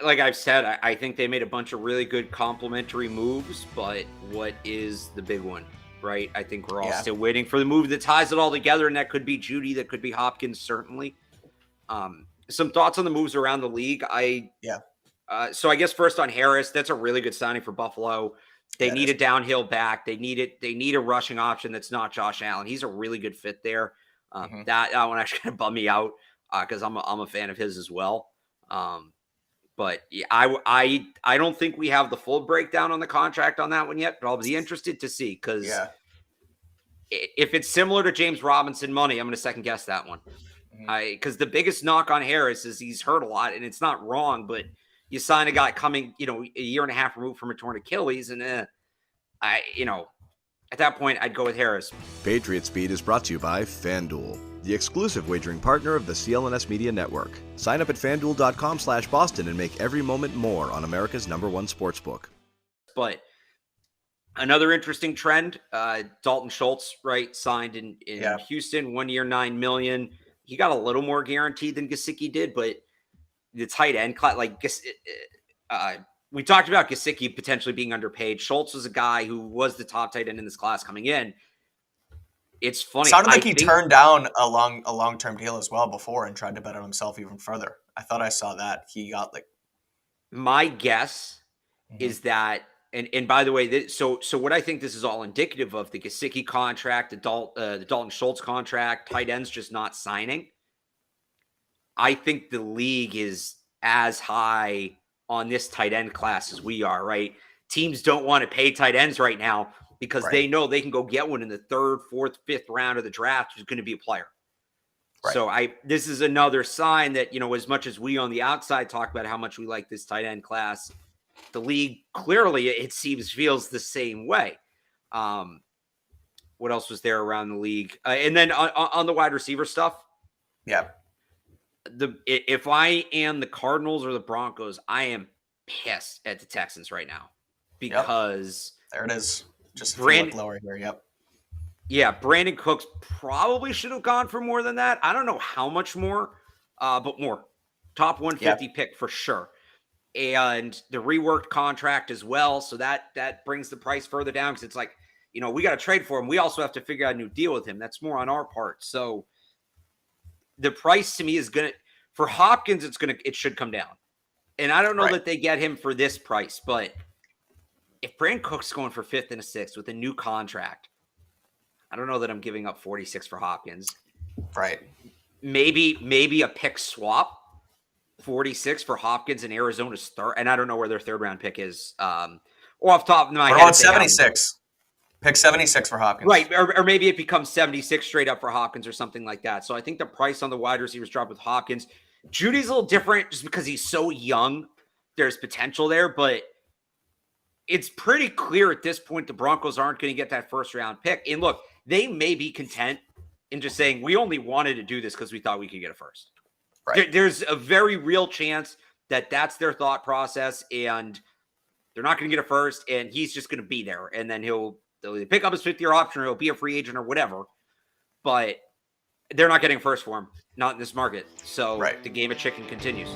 like I've said, I think they made a bunch of really good complementary moves, but what is the big one, right? I think we're all still waiting for the move that ties it all together, and that could be Jeudy, that could be Hopkins, certainly. Some thoughts on the moves around the league. So I guess first on Harris, that's a really good signing for Buffalo. They need a downhill back. They need a rushing option that's not Josh Allen. He's a really good fit there. That one actually kind of bummed me out because I'm a fan of his as well. But yeah, I don't think we have the full breakdown on the contract on that one yet, but I'll be interested to see because if it's similar to James Robinson money, I'm going to second guess that one. Because the biggest knock on Harris is he's hurt a lot, and it's not wrong, but you sign a guy coming, a year and a half removed from a torn Achilles, and at that point, I'd go with Harris. Patriot Speed is brought to you by FanDuel, the exclusive wagering partner of the CLNS Media Network. Sign up at FanDuel.com/Boston and make every moment more on America's #1 sportsbook. But another interesting trend, Dalton Schultz, right, signed in Houston, 1 year, $9 million. He got a little more guaranteed than Gesicki did, but the tight end class, we talked about Gesicki potentially being underpaid. Schultz was a guy who was the top tight end in this class coming in. It's funny. Sounded like he turned down a long-term deal as well before and tried to bet on himself even further. I thought I saw that he got My guess is that, and by the way, so what I think this is all indicative of, the Gesicki contract, the Dalton Schultz contract, tight ends just not signing. I think the league is as high on this tight end class as we are, right? Teams don't want to pay tight ends right now because they know they can go get one in the 3rd, 4th, 5th round of the draft who's going to be a player. Right. So this is another sign that, as much as we on the outside talk about how much we like this tight end class, the league clearly, it seems, feels the same way. What else was there around the league? And then on the wide receiver stuff. Yeah. If I am the Cardinals or the Broncos, I am pissed at the Texans right now because there it is. Just lower here. Yep. Yeah, Brandin Cooks probably should have gone for more than that. I don't know how much more, but more. Top 150 pick for sure. And the reworked contract as well. So that brings the price further down because it's like, we got to trade for him. We also have to figure out a new deal with him. That's more on our part. So the price to me is for Hopkins, it should come down. And I don't know that they get him for this price, but if Brandin Cooks going for 5th and a 6th with a new contract, I don't know that I'm giving up 46 for Hopkins. Right. Maybe a pick swap, 46 for Hopkins and Arizona's 3rd. And I don't know where their 3rd round pick is. Or off the top of my head. Around 76. Pick 76 for Hopkins. Right. Or maybe it becomes 76 straight up for Hopkins or something like that. So I think the price on the wide receivers dropped with Hopkins. Jeudy's a little different just because he's so young. There's potential there, but it's pretty clear at this point the Broncos aren't going to get that 1st round pick. And look, they may be content in just saying, we only wanted to do this because we thought we could get a 1st. Right. There's a very real chance that that's their thought process, and they're not going to get a 1st, and he's just going to be there. And then they'll pick up his 5th-year option, or he'll be a free agent or whatever. But they're not getting 1st for him, not in this market. So the game of chicken continues.